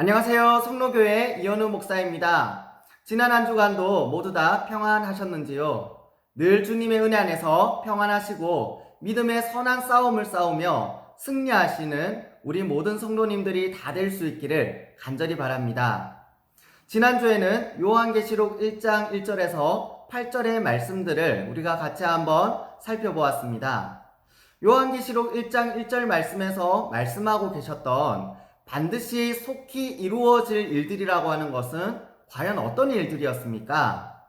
안녕하세요. 성로교회 이현우 목사입니다. 지난 한 주간도 모두 다 평안하셨는지요? 늘 주님의 은혜 안에서 평안하시고 믿음의 선한 싸움을 싸우며 승리하시는 우리 모든 성도님들이 다 될 수 있기를 간절히 바랍니다. 지난주에는 요한계시록 1장 1절에서 8절의 말씀들을 우리가 같이 한번 살펴보았습니다. 요한계시록 1장 1절 말씀에서 말씀하고 계셨던 반드시 속히 이루어질 일들이라고 하는 것은 과연 어떤 일들이었습니까?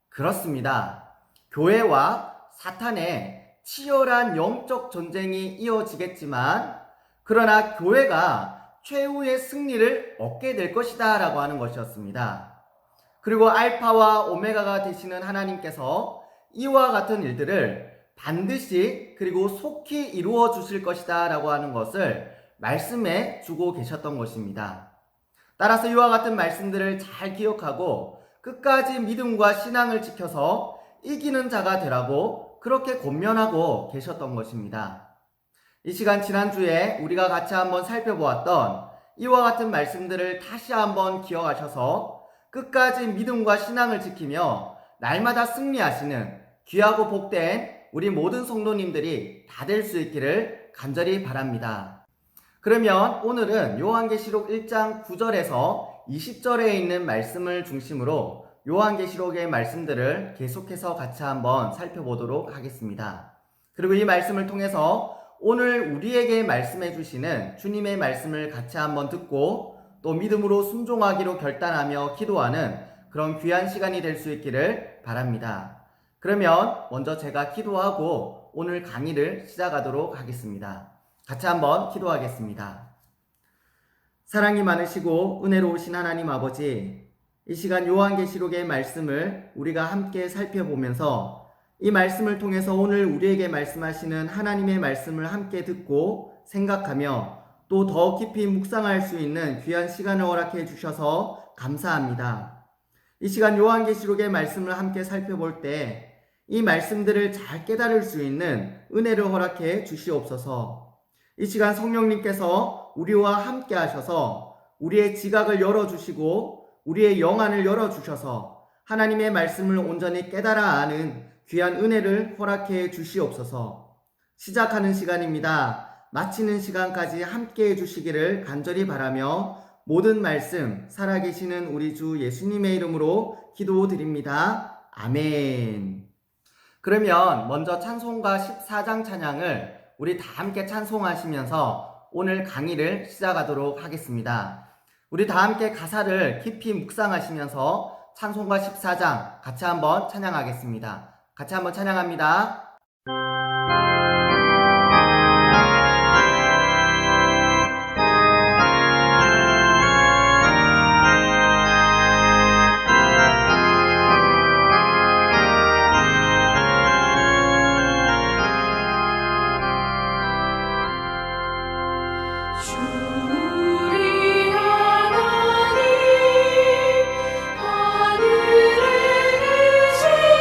그렇습니다. 교회와 사탄의 치열한 영적 전쟁이 이어지겠지만, 그러나 교회가 최후의 승리를 얻게 될 것이다 라고 하는 것이었습니다. 그리고 알파와 오메가가 되시는 하나님께서 이와 같은 일들을 반드시 그리고 속히 이루어 주실 것이다 라고 하는 것을 말씀해 주고 계셨던 것입니다. 따라서 이와 같은 말씀들을 잘 기억하고 끝까지 믿음과 신앙을 지켜서 이기는 자가 되라고 그렇게 권면하고 계셨던 것입니다. 이 시간 지난주에 우리가 같이 한번 살펴보았던 이와 같은 말씀들을 다시 한번 기억하셔서 끝까지 믿음과 신앙을 지키며 날마다 승리하시는 귀하고 복된 우리 모든 성도님들이 다 될 수 있기를 간절히 바랍니다. 그러면 오늘은 요한계시록 1장 9절에서 20절에 있는 말씀을 중심으로 요한계시록의 말씀들을 계속해서 같이 한번 살펴보도록 하겠습니다. 그리고 이 말씀을 통해서 오늘 우리에게 말씀해 주시는 주님의 말씀을 같이 한번 듣고 또 믿음으로 순종하기로 결단하며 기도하는 그런 귀한 시간이 될 수 있기를 바랍니다. 그러면 먼저 제가 기도하고 오늘 강의를 시작하도록 하겠습니다. 같이 한번 기도하겠습니다. 사랑이 많으시고 은혜로우신 하나님 아버지, 이 시간 요한계시록의 말씀을 우리가 함께 살펴보면서 이 말씀을 통해서 오늘 우리에게 말씀하시는 하나님의 말씀을 함께 듣고 생각하며 또 더 깊이 묵상할 수 있는 귀한 시간을 허락해 주셔서 감사합니다. 이 시간 요한계시록의 말씀을 함께 살펴볼 때 이 말씀들을 잘 깨달을 수 있는 은혜를 허락해 주시옵소서. 이 시간 성령님께서 우리와 함께 하셔서 우리의 지각을 열어주시고 우리의 영안을 열어주셔서 하나님의 말씀을 온전히 깨달아 아는 귀한 은혜를 허락해 주시옵소서. 시작하는 시간입니다. 마치는 시간까지 함께 해주시기를 간절히 바라며 모든 말씀 살아계시는 우리 주 예수님의 이름으로 기도드립니다. 아멘. 그러면 먼저 찬송가 14장 찬양을 우리 다 함께 찬송하시면서 오늘 강의를 시작하도록 하겠습니다. 우리 다 함께 가사를 깊이 묵상하시면서 찬송가 14장 같이 한번 찬양하겠습니다. 같이 한번 찬양합니다. 하늘에 계시니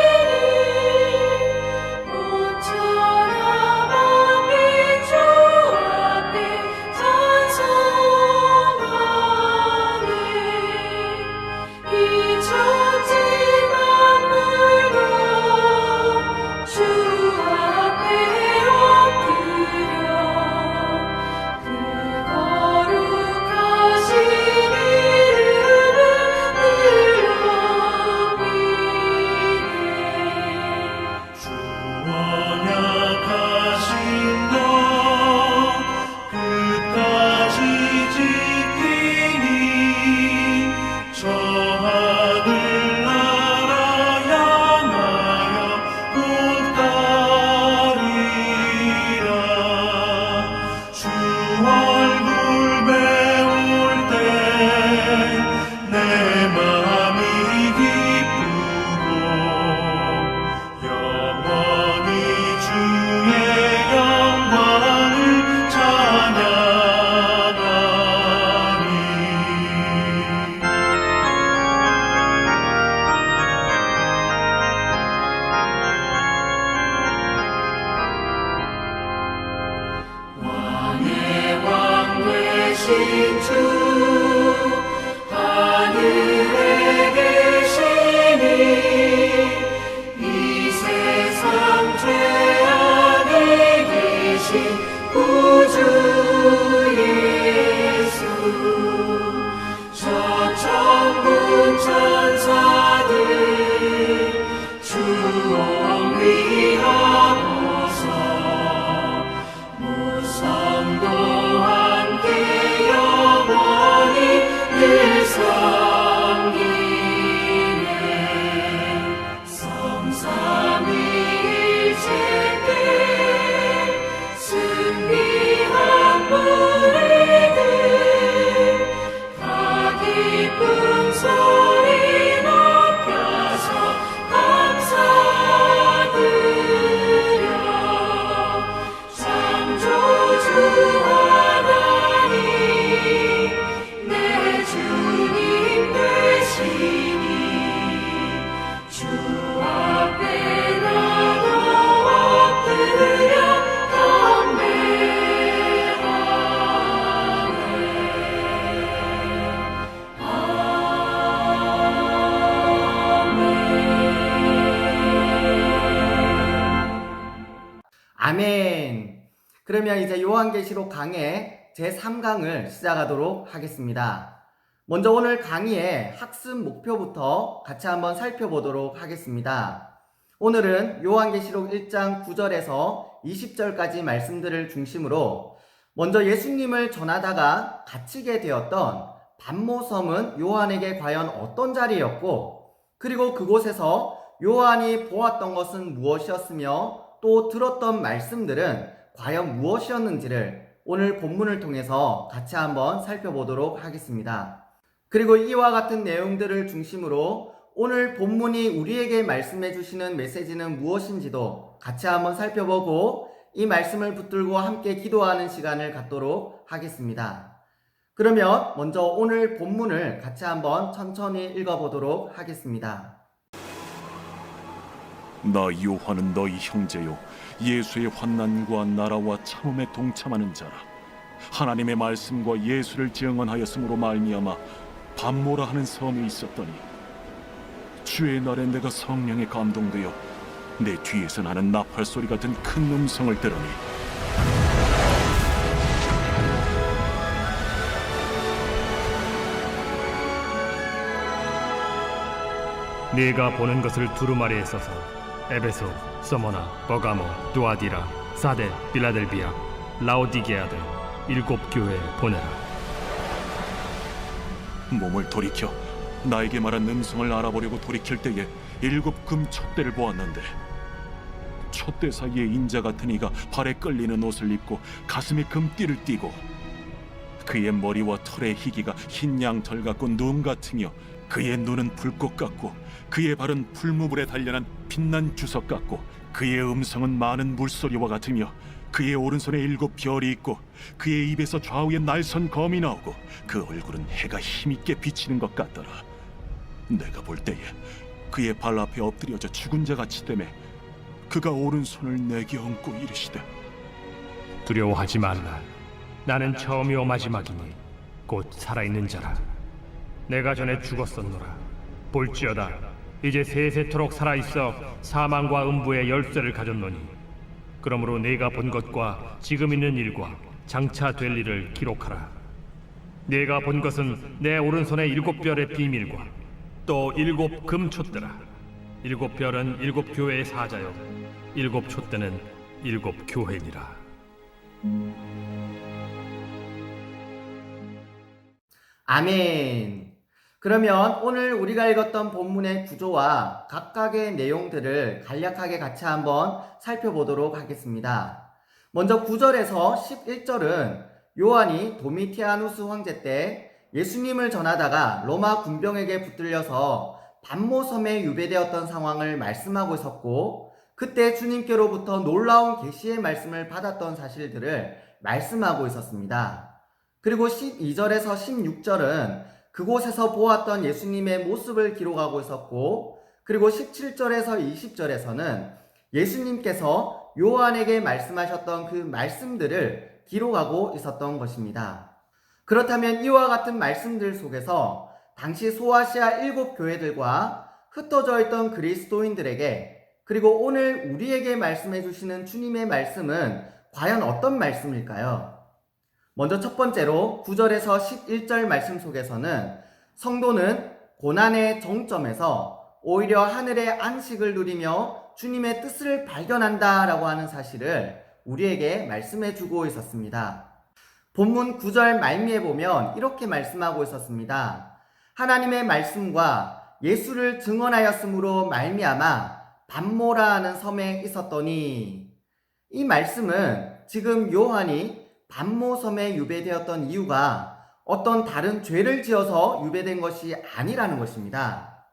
아멘. 그러면 이제 요한계시록 강의 제3강을 시작하도록 하겠습니다. 먼저 오늘 강의의 학습 목표부터 같이 한번 살펴보도록 하겠습니다. 오늘은 요한계시록 1장 9절에서 20절까지 말씀들을 중심으로 먼저 예수님을 전하다가 갇히게 되었던 pat모섬은 요한에게 과연 어떤 자리였고, 그리고 그곳에서 요한이 보았던 것은 무엇이었으며 또 들었던 말씀들은 과연 무엇이었는지를 오늘 본문을 통해서 같이 한번 살펴보도록 하겠습니다. 그리고 이와 같은 내용들을 중심으로 오늘 본문이 우리에게 말씀해 주시는 메시지는 무엇인지도 같이 한번 살펴보고 이 말씀을 붙들고 함께 기도하는 시간을 갖도록 하겠습니다. 그러면 먼저 오늘 본문을 같이 한번 천천히 읽어보도록 하겠습니다. 나 요한은 너희 형제요 예수의 환난과 나라와 참음에 동참하는 자라. 하나님의 말씀과 예수를 증언하였으므로 말미암아 pat모라 하는 섬이 있었더니 주의 날에 내가 성령에 감동되어 내 뒤에서 나는 나팔 소리 같은 큰 음성을 들으니 네가 보는 것을 두루마리에 써서 에베소, 서머나, 버가모, 두아디라, 사데, 빌라델비아, 라오디게아들 7 교회에 보내라. 몸을 돌이켜 나에게 말한 음성을 알아보려고 돌이킬 때에 7 금 촛대를 보았는데 촛대 사이에 인자 같은 이가 발에 끌리는 옷을 입고 가슴에 금띠를 띠고 그의 머리와 털의 희기가 흰 양털 같고 눈 같으며 그의 눈은 불꽃 같고 그의 발은 풀무불에 단련한 빛난 주석 같고 그의 음성은 많은 물소리와 같으며 그의 오른손에 7 별이 있고 그의 입에서 좌우에 날선 검이 나오고 그 얼굴은 해가 힘있게 비치는 것 같더라. 내가 볼 때에 그의 발 앞에 엎드려져 죽은 자 같이 되매 그가 오른손을 내게 얹고 이르시되 두려워하지 말라. 나는 처음이요 마지막이니 곧 살아있는 자라. 내가 전에 죽었었노라. 볼지어다 이제 세세토록 살아있어 사망과 음부의 열쇠를 가졌노니 그러므로 내가 본 것과 지금 있는 일과 장차 될 일을 기록하라. 내가 본 것은 내 오른손의 7 별의 비밀과 또 7 금촛대라. 7 별은 7 교회의 사자요 7 촛대는 7 교회니라. 아멘. 그러면 오늘 우리가 읽었던 본문의 구조와 각각의 내용들을 간략하게 같이 한번 살펴보도록 하겠습니다. 먼저 9절에서 11절은 요한이 도미티아누스 황제 때 예수님을 전하다가 로마 군병에게 붙들려서 pat모섬에 유배되었던 상황을 말씀하고 있었고, 그때 주님께로부터 놀라운 계시의 말씀을 받았던 사실들을 말씀하고 있었습니다. 그리고 12절에서 16절은 그곳에서 보았던 예수님의 모습을 기록하고 있었고, 그리고 17절에서 20절에서는 예수님께서 요한에게 말씀하셨던 그 말씀들을 기록하고 있었던 것입니다. 그렇다면 이와 같은 말씀들 속에서 당시 소아시아 7 교회들과 흩어져 있던 그리스도인들에게, 그리고 오늘 우리에게 말씀해 주시는 주님의 말씀은 과연 어떤 말씀일까요? 먼저 첫 번째로 9절에서 11절 말씀 속에서는 성도는 고난의 정점에서 오히려 하늘의 안식을 누리며 주님의 뜻을 발견한다 라고 하는 사실을 우리에게 말씀해 주고 있었습니다. 본문 9절 말미에 보면 이렇게 말씀하고 있었습니다. 하나님의 말씀과 예수를 증언하였으므로 말미암아 pat모라 하는 섬에 있었더니, 이 말씀은 지금 요한이 pat모섬에 유배되었던 이유가 어떤 다른 죄를 지어서 유배된 것이 아니라는 것입니다.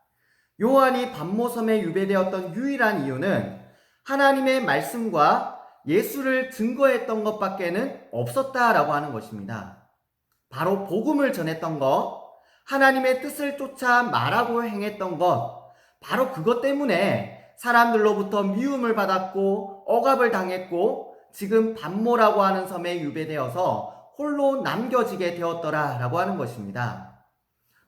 요한이 pat모섬에 유배되었던 유일한 이유는 하나님의 말씀과 예수를 증거했던 것밖에는 없었다라고 하는 것입니다. 바로 복음을 전했던 것, 하나님의 뜻을 쫓아 말하고 행했던 것, 바로 그것 때문에 사람들로부터 미움을 받았고 억압을 당했고 지금 pat모라고 하는 섬에 유배되어서 홀로 남겨지게 되었더라 라고 하는 것입니다.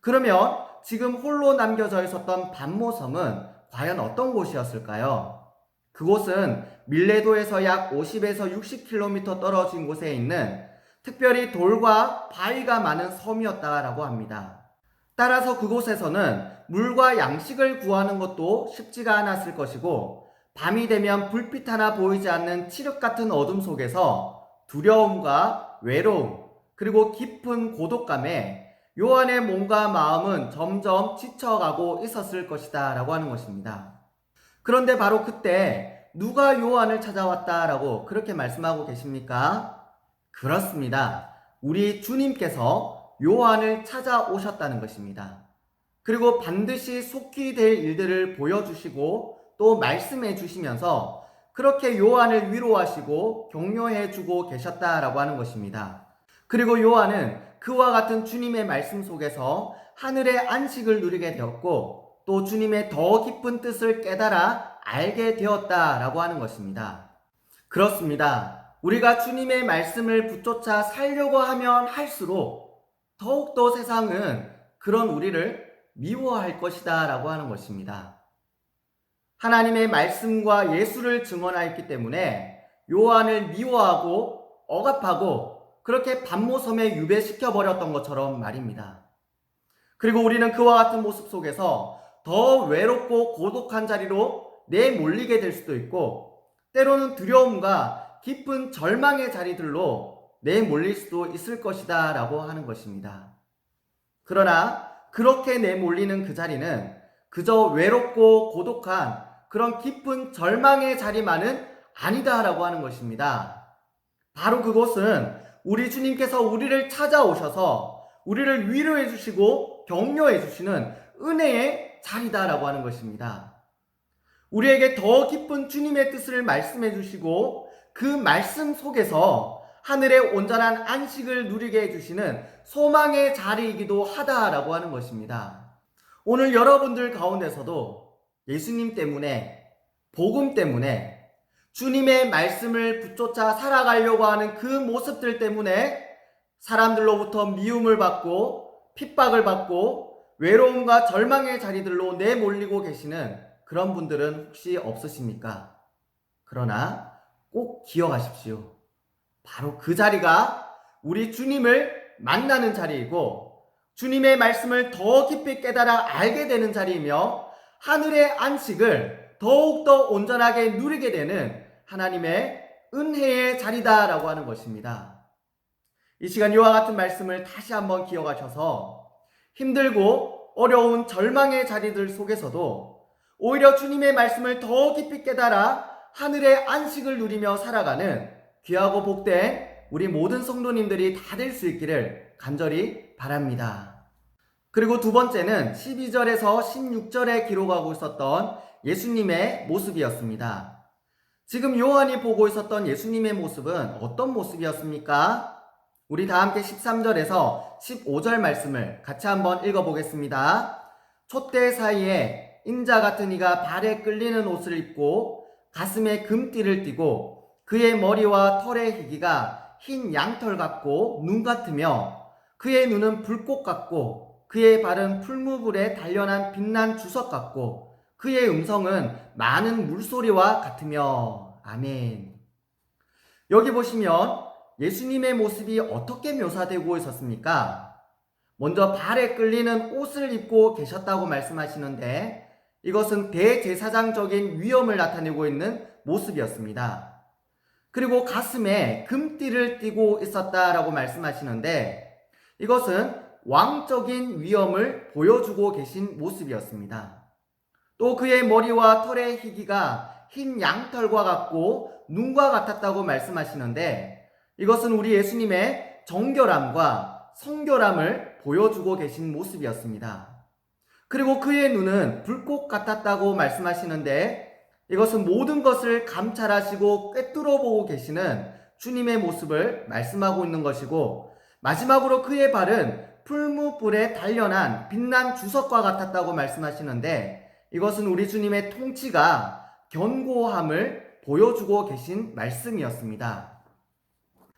그러면 지금 홀로 남겨져 있었던 pat모섬은 과연 어떤 곳이었을까요? 그곳은 밀레도에서 약 50에서 60km 떨어진 곳에 있는 특별히 돌과 바위가 많은 섬이었다라고 합니다. 따라서 그곳에서는 물과 양식을 구하는 것도 쉽지가 않았을 것이고, 밤이 되면 불빛 하나 보이지 않는 칠흑 같은 어둠 속에서 두려움과 외로움, 그리고 깊은 고독감에 요한의 몸과 마음은 점점 지쳐가고 있었을 것이다 라고 하는 것입니다. 그런데 바로 그때 누가 요한을 찾아왔다라고 그렇게 말씀하고 계십니까? 그렇습니다. 우리 주님께서 요한을 찾아오셨다는 것입니다. 그리고 반드시 속히 될 일들을 보여주시고 또 말씀해 주시면서 그렇게 요한을 위로하시고 격려해 주고 계셨다라고 하는 것입니다. 그리고 요한은 그와 같은 주님의 말씀 속에서 하늘의 안식을 누리게 되었고, 또 주님의 더 깊은 뜻을 깨달아 알게 되었다라고 하는 것입니다. 그렇습니다. 우리가 주님의 말씀을 붙쫓아 살려고 하면 할수록 더욱더 세상은 그런 우리를 미워할 것이다 라고 하는 것입니다. 하나님의 말씀과 예수를 증언하였기 때문에 요한을 미워하고 억압하고 그렇게 반모섬에 유배시켜 버렸던 것처럼 말입니다. 그리고 우리는 그와 같은 모습 속에서 더 외롭고 고독한 자리로 내몰리게 될 수도 있고, 때로는 두려움과 깊은 절망의 자리들로 내몰릴 수도 있을 것이다 라고 하는 것입니다. 그러나 그렇게 내몰리는 그 자리는 그저 외롭고 고독한 그런 깊은 절망의 자리만은 아니다라고 하는 것입니다. 바로 그곳은 우리 주님께서 우리를 찾아오셔서 우리를 위로해 주시고 격려해 주시는 은혜의 자리다라고 하는 것입니다. 우리에게 더 깊은 주님의 뜻을 말씀해 주시고 그 말씀 속에서 하늘의 온전한 안식을 누리게 해주시는 소망의 자리이기도 하다라고 하는 것입니다. 오늘 여러분들 가운데서도 예수님 때문에, 복음 때문에, 주님의 말씀을 붙쫓아 살아가려고 하는 그 모습들 때문에 사람들로부터 미움을 받고 핍박을 받고 외로움과 절망의 자리들로 내몰리고 계시는 그런 분들은 혹시 없으십니까? 그러나 꼭 기억하십시오. 바로 그 자리가 우리 주님을 만나는 자리이고, 주님의 말씀을 더 깊이 깨달아 알게 되는 자리이며, 하늘의 안식을 더욱더 온전하게 누리게 되는 하나님의 은혜의 자리다라고 하는 것입니다. 이 시간 이와 같은 말씀을 다시 한번 기억하셔서 힘들고 어려운 절망의 자리들 속에서도 오히려 주님의 말씀을 더 깊이 깨달아 하늘의 안식을 누리며 살아가는 귀하고 복된 우리 모든 성도님들이 다 될 수 있기를 간절히 바랍니다. 그리고 두 번째는 12절에서 16절에 기록하고 있었던 예수님의 모습이었습니다. 지금 요한이 보고 있었던 예수님의 모습은 어떤 모습이었습니까? 우리 다 함께 13절에서 15절 말씀을 같이 한번 읽어보겠습니다. 촛대 사이에 인자 같은 이가 발에 끌리는 옷을 입고 가슴에 금띠를 띠고 그의 머리와 털의 희기가 흰 양털 같고 눈 같으며 그의 눈은 불꽃 같고 그의 발은 풀무불에 단련한 빛난 주석 같고 그의 음성은 많은 물소리와 같으며. 아멘. 여기 보시면 예수님의 모습이 어떻게 묘사되고 있었습니까? 먼저 발에 끌리는 옷을 입고 계셨다고 말씀하시는데 이것은 대제사장적인 위엄을 나타내고 있는 모습이었습니다. 그리고 가슴에 금띠를 띠고 있었다라고 말씀하시는데 이것은 왕적인 위엄을 보여주고 계신 모습이었습니다. 또 그의 머리와 털의 희기가 흰 양털과 같고 눈과 같았다고 말씀하시는데 이것은 우리 예수님의 정결함과 성결함을 보여주고 계신 모습이었습니다. 그리고 그의 눈은 불꽃 같았다고 말씀하시는데 이것은 모든 것을 감찰하시고 꿰뚫어 보고 계시는 주님의 모습을 말씀하고 있는 것이고, 마지막으로 그의 발은 풀무불에 단련한 빛난 주석과 같았다고 말씀하시는데 이것은 우리 주님의 통치가 견고함을 보여주고 계신 말씀이었습니다.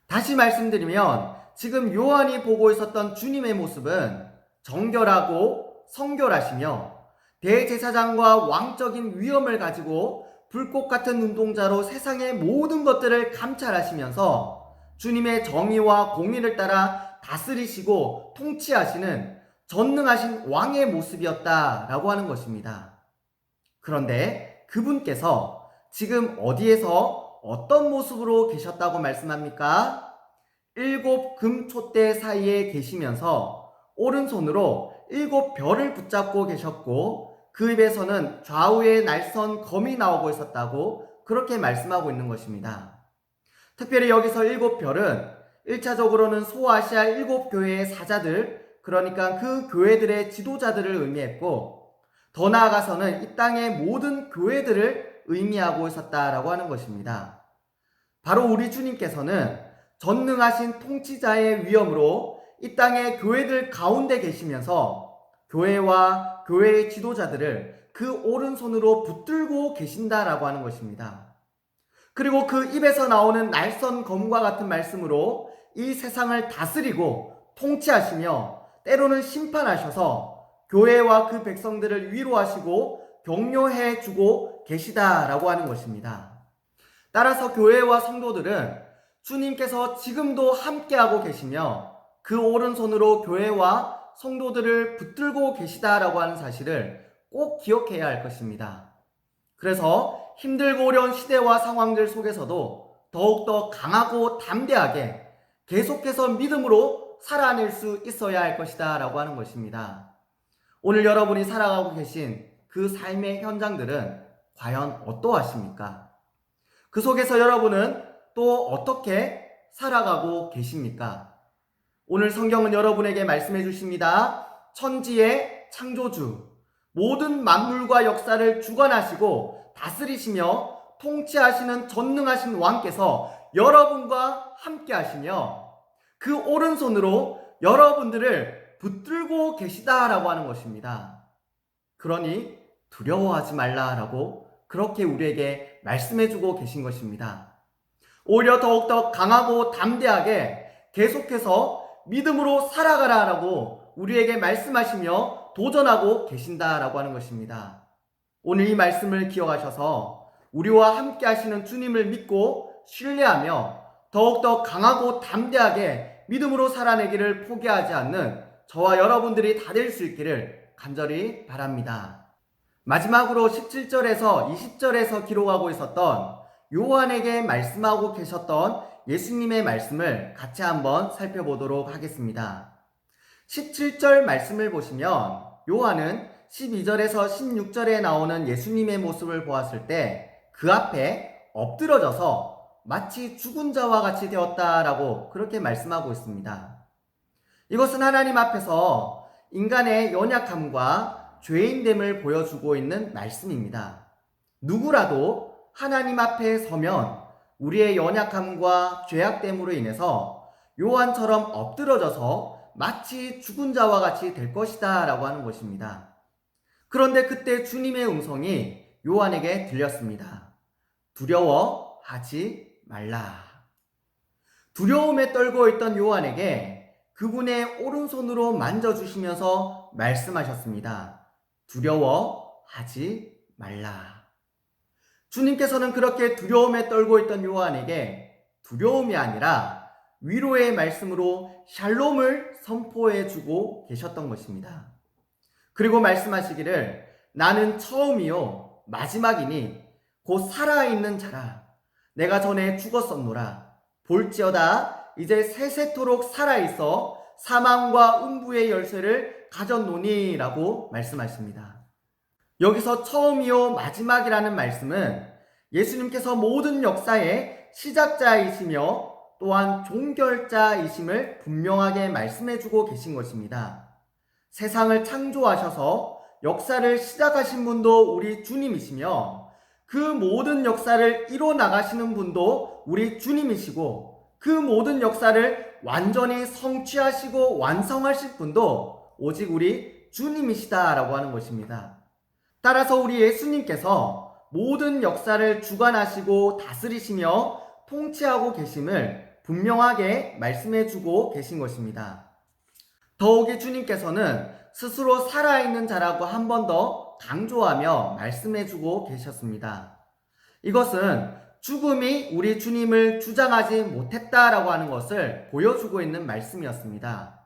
다시 말씀드리면 지금 요한이 보고 있었던 주님의 모습은 정결하고 성결하시며 대제사장과 왕적인 위엄을 가지고 불꽃 같은 눈동자로 세상의 모든 것들을 감찰하시면서 주님의 정의와 공의를 따라 다스리시고 통치하시는 전능하신 왕의 모습이었다라고 하는 것입니다. 그런데 그분께서 지금 어디에서 어떤 모습으로 계셨다고 말씀합니까? 7 금촛대 사이에 계시면서 오른손으로 7 별을 붙잡고 계셨고 그 입에서는 좌우에 날선 검이 나오고 있었다고 그렇게 말씀하고 있는 것입니다. 특별히 여기서 7 별은 1차적으로는 소아시아 7 교회의 사자들, 그러니까 그 교회들의 지도자들을 의미했고 더 나아가서는 이 땅의 모든 교회들을 의미하고 있었다라고 하는 것입니다. 바로 우리 주님께서는 전능하신 통치자의 위엄으로 이 땅의 교회들 가운데 계시면서 교회와 교회의 지도자들을 그 오른손으로 붙들고 계신다라고 하는 것입니다. 그리고 그 입에서 나오는 날선 검과 같은 말씀으로 이 세상을 다스리고 통치하시며 때로는 심판하셔서 교회와 그 백성들을 위로하시고 격려해 주고 계시다라고 하는 것입니다. 따라서 교회와 성도들은 주님께서 지금도 함께하고 계시며 그 오른손으로 교회와 성도들을 붙들고 계시다라고 하는 사실을 꼭 기억해야 할 것입니다. 그래서 힘들고 어려운 시대와 상황들 속에서도 더욱더 강하고 담대하게 계속해서 믿음으로 살아낼 수 있어야 할 것이다 라고 하는 것입니다. 오늘 여러분이 살아가고 계신 그 삶의 현장들은 과연 어떠하십니까? 그 속에서 여러분은 또 어떻게 살아가고 계십니까? 오늘 성경은 여러분에게 말씀해 주십니다. 천지의 창조주, 모든 만물과 역사를 주관하시고 다스리시며 통치하시는 전능하신 왕께서 여러분과 함께 하시며 그 오른손으로 여러분들을 붙들고 계시다라고 하는 것입니다. 그러니 두려워하지 말라라고 그렇게 우리에게 말씀해 주고 계신 것입니다. 오히려 더욱더 강하고 담대하게 계속해서 믿음으로 살아가라라고 우리에게 말씀하시며 도전하고 계신다라고 하는 것입니다. 오늘 이 말씀을 기억하셔서 우리와 함께 하시는 주님을 믿고 신뢰하며 더욱더 강하고 담대하게 믿음으로 살아내기를 포기하지 않는 저와 여러분들이 다 될 수 있기를 간절히 바랍니다. 마지막으로 17절에서 20절에서 기록하고 있었던 요한에게 말씀하고 계셨던 예수님의 말씀을 같이 한번 살펴보도록 하겠습니다. 17절 말씀을 보시면 요한은 12절에서 16절에 나오는 예수님의 모습을 보았을 때 그 앞에 엎드러져서 마치 죽은 자와 같이 되었다라고 그렇게 말씀하고 있습니다. 이것은 하나님 앞에서 인간의 연약함과 죄인됨을 보여주고 있는 말씀입니다. 누구라도 하나님 앞에 서면 우리의 연약함과 죄악됨으로 인해서 요한처럼 엎드러져서 마치 죽은 자와 같이 될 것이다 라고 하는 것입니다. 그런데 그때 주님의 음성이 요한에게 들렸습니다. 두려워하지 말라. 두려움에 떨고 있던 요한에게 그분의 오른손으로 만져주시면서 말씀하셨습니다. 두려워하지 말라. 주님께서는 그렇게 두려움에 떨고 있던 요한에게 두려움이 아니라 위로의 말씀으로 샬롬을 선포해 주고 계셨던 것입니다. 그리고 말씀하시기를 나는 처음이요 마지막이니 곧 살아있는 자라. 내가 전에 죽었었노라. 볼지어다 이제 세세토록 살아있어 사망과 음부의 열쇠를 가졌노니 라고 말씀하십니다. 여기서 처음이요 마지막이라는 말씀은 예수님께서 모든 역사의 시작자이시며 또한 종결자이심을 분명하게 말씀해주고 계신 것입니다. 세상을 창조하셔서 역사를 시작하신 분도 우리 주님이시며 그 모든 역사를 이뤄나가시는 분도 우리 주님이시고 그 모든 역사를 완전히 성취하시고 완성하실 분도 오직 우리 주님이시다라고 하는 것입니다. 따라서 우리 예수님께서 모든 역사를 주관하시고 다스리시며 통치하고 계심을 분명하게 말씀해주고 계신 것입니다. 더욱이 주님께서는 스스로 살아있는 자라고 한 번 더 강조하며 말씀해주고 계셨습니다. 이것은 죽음이 우리 주님을 주장하지 못했다라고 하는 것을 보여주고 있는 말씀이었습니다.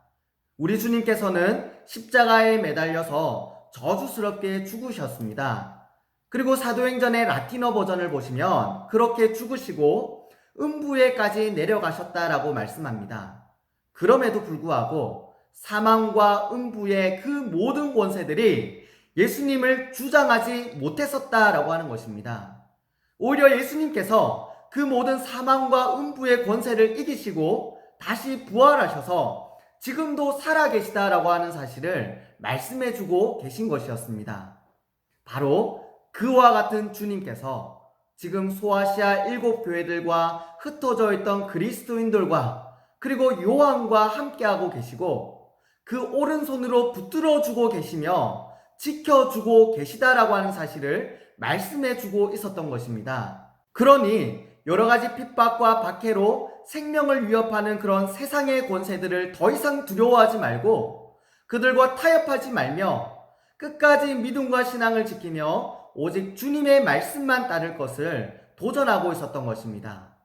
우리 주님께서는 십자가에 매달려서 저주스럽게 죽으셨습니다. 그리고 사도행전의 라틴어 버전을 보시면 그렇게 죽으시고 음부에까지 내려가셨다라고 말씀합니다. 그럼에도 불구하고 사망과 음부의 그 모든 권세들이 예수님을 주장하지 못했었다라고 하는 것입니다. 오히려 예수님께서 그 모든 사망과 음부의 권세를 이기시고 다시 부활하셔서 지금도 살아계시다라고 하는 사실을 말씀해주고 계신 것이었습니다. 바로 그와 같은 주님께서 지금 소아시아 7교회들과 흩어져 있던 그리스도인들과 그리고 요한과 함께하고 계시고 그 오른손으로 붙들어주고 계시며 지켜주고 계시다라고 하는 사실을 말씀해주고 있었던 것입니다. 그러니 여러 가지 핍박과 박해로 생명을 위협하는 그런 세상의 권세들을 더 이상 두려워하지 말고 그들과 타협하지 말며 끝까지 믿음과 신앙을 지키며 오직 주님의 말씀만 따를 것을 도전하고 있었던 것입니다.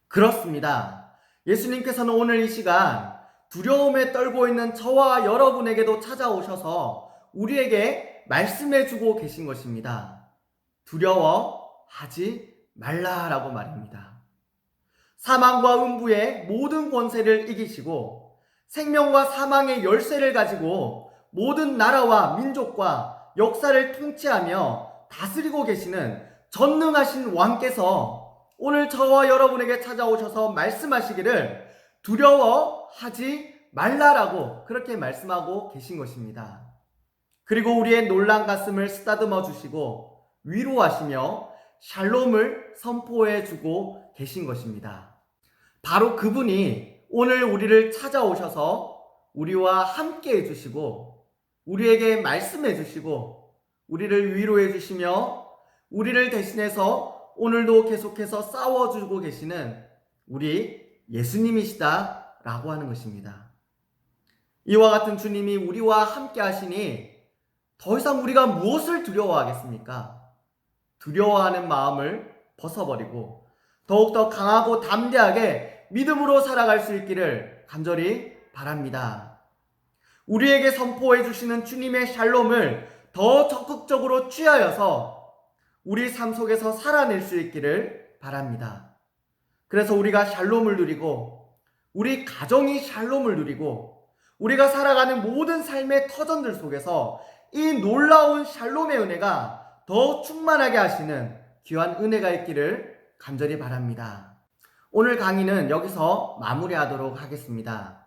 그렇습니다. 예수님께서는 오늘 이 시간 두려움에 떨고 있는 저와 여러분에게도 찾아오셔서 우리에게 말씀해주고 계신 것입니다. 두려워하지 말라라고 말입니다. 사망과 음부의 모든 권세를 이기시고 생명과 사망의 열쇠를 가지고 모든 나라와 민족과 역사를 통치하며 다스리고 계시는 전능하신 왕께서 오늘 저와 여러분에게 찾아오셔서 말씀하시기를 두려워하지 말라라고 그렇게 말씀하고 계신 것입니다. 그리고 우리의 놀란 가슴을 쓰다듬어 주시고 위로하시며 샬롬을 선포해 주고 계신 것입니다. 바로 그분이 오늘 우리를 찾아오셔서 우리와 함께 해주시고 우리에게 말씀해 주시고 우리를 위로해 주시며 우리를 대신해서 오늘도 계속해서 싸워주고 계시는 우리 예수님이시다 라고 하는 것입니다. 이와 같은 주님이 우리와 함께 하시니 더 이상 우리가 무엇을 두려워하겠습니까? 두려워하는 마음을 벗어버리고 더욱더 강하고 담대하게 믿음으로 살아갈 수 있기를 간절히 바랍니다. 우리에게 선포해 주시는 주님의 샬롬을 더 적극적으로 취하여서 우리 삶 속에서 살아낼 수 있기를 바랍니다. 그래서 우리가 샬롬을 누리고 우리 가정이 샬롬을 누리고 우리가 살아가는 모든 삶의 터전들 속에서 이 놀라운 샬롬의 은혜가 더 충만하게 하시는 귀한 은혜가 있기를 간절히 바랍니다. 오늘 강의는 여기서 마무리하도록 하겠습니다.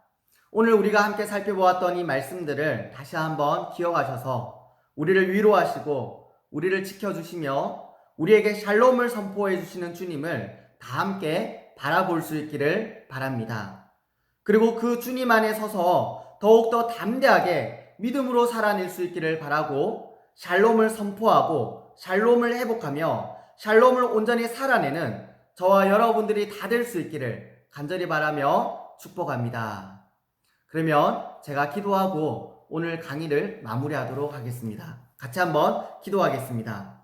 오늘 우리가 함께 살펴보았던 이 말씀들을 다시 한번 기억하셔서 우리를 위로하시고 우리를 지켜주시며 우리에게 샬롬을 선포해 주시는 주님을 다 함께 바라볼 수 있기를 바랍니다. 그리고 그 주님 안에 서서 더욱더 담대하게 믿음으로 살아낼 수 있기를 바라고 샬롬을 선포하고 샬롬을 회복하며 샬롬을 온전히 살아내는 저와 여러분들이 다 될 수 있기를 간절히 바라며 축복합니다. 그러면 제가 기도하고 오늘 강의를 마무리하도록 하겠습니다. 같이 한번 기도하겠습니다.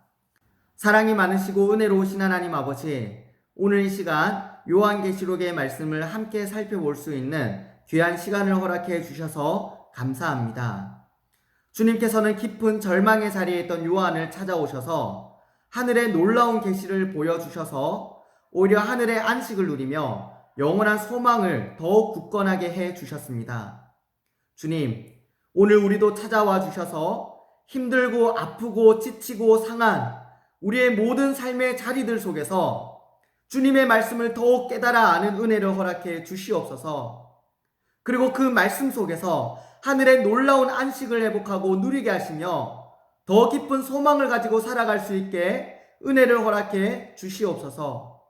사랑이 많으시고 은혜로우신 하나님 아버지, 오늘 이 시간 요한계시록의 말씀을 함께 살펴볼 수 있는 귀한 시간을 허락해 주셔서 감사합니다. 주님께서는 깊은 절망의 자리에 있던 요한을 찾아오셔서 하늘의 놀라운 계시를 보여주셔서 오히려 하늘의 안식을 누리며 영원한 소망을 더욱 굳건하게 해 주셨습니다. 주님, 오늘 우리도 찾아와 주셔서 힘들고 아프고 지치고 상한 우리의 모든 삶의 자리들 속에서 주님의 말씀을 더욱 깨달아 아는 은혜를 허락해 주시옵소서. 그리고 그 말씀 속에서 하늘의 놀라운 안식을 회복하고 누리게 하시며 더 깊은 소망을 가지고 살아갈 수 있게 은혜를 허락해 주시옵소서.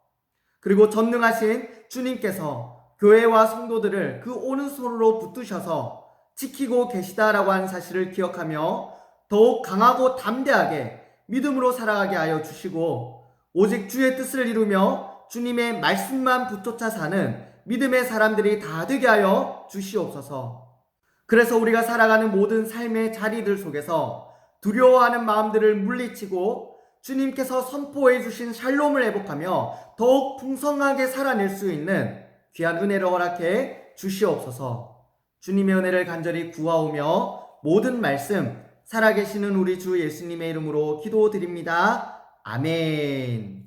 그리고 전능하신 주님께서 교회와 성도들을 그 오른손으로 붙드셔서 지키고 계시다라고 하는 사실을 기억하며 더욱 강하고 담대하게 믿음으로 살아가게 하여 주시고 오직 주의 뜻을 이루며 주님의 말씀만 붙잡아 사는 믿음의 사람들이 다 되게 하여 주시옵소서. 그래서 우리가 살아가는 모든 삶의 자리들 속에서 두려워하는 마음들을 물리치고 주님께서 선포해 주신 샬롬을 회복하며 더욱 풍성하게 살아낼 수 있는 귀한 은혜를 허락해 주시옵소서. 주님의 은혜를 간절히 구하오며 모든 말씀 살아계시는 우리 주 예수님의 이름으로 기도드립니다. 아멘.